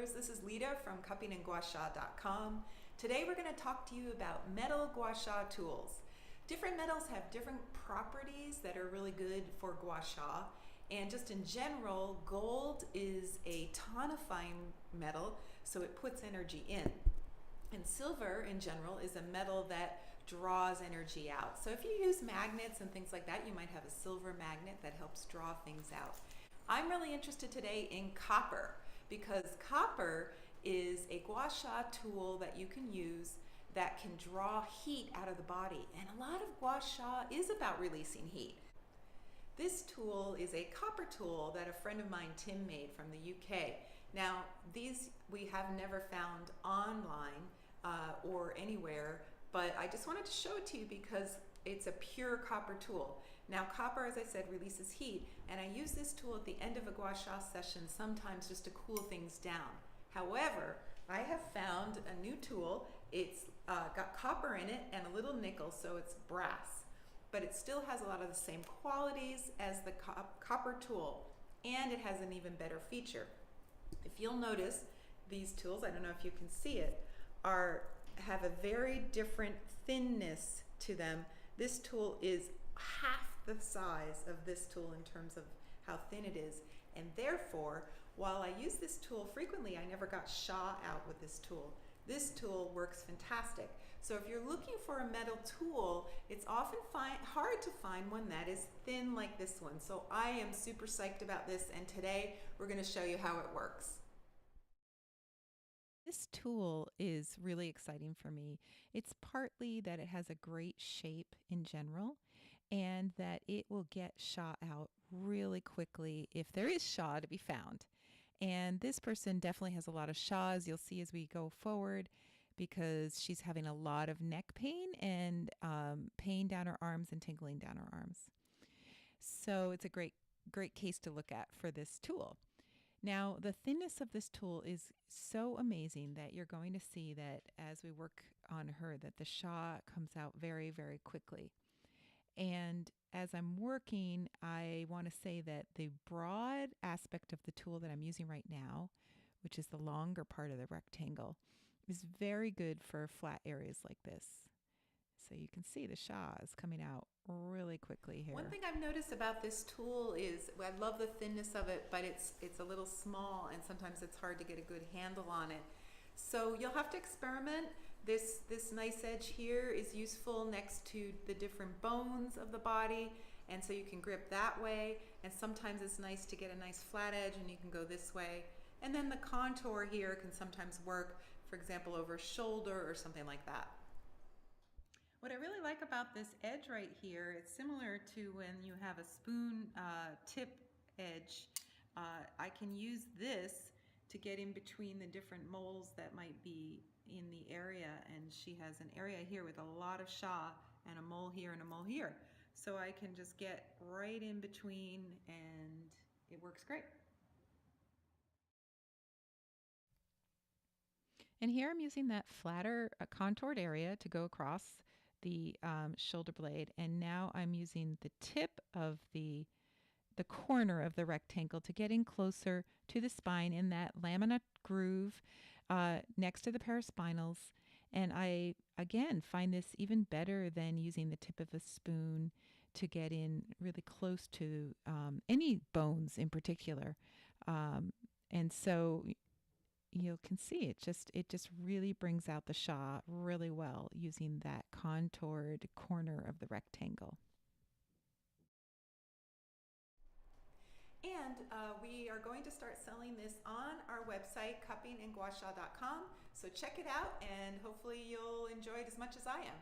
healers. This is Lita from cuppingandguasha.com. Today we're going to talk to you about metal Gua Sha tools. Different metals have different properties that are really good for Gua Sha, and just in general, gold is a tonifying metal, so it puts energy in. And silver in general is a metal that draws energy out. So if you use magnets and things like that, you might have a silver magnet that helps draw things out. I'm really interested today in copper because copper is a Gua Sha tool that you can use that can draw heat out of the body. And a lot of Gua Sha is about releasing heat. This tool is a copper tool that a friend of mine, Tim, made from the UK. Now, these we have never found online or anywhere, but I just wanted to show it to you because it's a pure copper tool. Now, copper, as I said, releases heat, and I use this tool at the end of a Gua Sha session sometimes just to cool things down. However, I have found a new tool. It's got copper in it and a little nickel, so it's brass. But it still has a lot of the same qualities as the copper tool, and it has an even better feature. If you'll notice, these tools, I don't know if you can see it, have a very different thinness to them. This tool is half the size of this tool in terms of how thin it is, and therefore, while I use this tool frequently, I never got Sha out with this tool. This tool works fantastic. So if you're looking for a metal tool, it's often hard to find one that is thin like this one. So I am super psyched about this, and today we're going to show you how it works. This tool is really exciting for me. It's partly that it has a great shape in general and that it will get Sha out really quickly if there is Sha to be found. And this person definitely has a lot of Sha, as you'll see as we go forward, because she's having a lot of neck pain and pain down her arms and tingling down her arms. So it's a great case to look at for this tool. Now, the thinness of this tool is so amazing that you're going to see that as we work on her, that the Sha comes out very, very quickly. And as I'm working, I want to say that the broad aspect of the tool that I'm using right now, which is the longer part of the rectangle, is very good for flat areas like this. So you can see the Sha is coming out really quickly here. One thing I've noticed about this tool is I love the thinness of it, but it's a little small and sometimes it's hard to get a good handle on it. So you'll have to experiment. This nice edge here is useful next to the different bones of the body, and so you can grip that way, and sometimes it's nice to get a nice flat edge and you can go this way. And then the contour here can sometimes work, for example, over a shoulder or something like that. What I really like about this edge right here, it's similar to when you have a spoon tip edge. I can use this to get in between the different moles that might be in the area, and she has an area here with a lot of Sha and a mole here and a mole here. So I can just get right in between and it works great. And here I'm using that flatter contoured area to go across the shoulder blade, and now I'm using the tip of the corner of the rectangle to get in closer to the spine in that lamina groove next to the paraspinals. And I again find this even better than using the tip of a spoon to get in really close to any bones in particular. And so you can see it just really brings out the Sha really well using that contoured corner of the rectangle. And we are going to start selling this on our website, cuppingandguasha.com. So check it out, and hopefully you'll enjoy it as much as I am.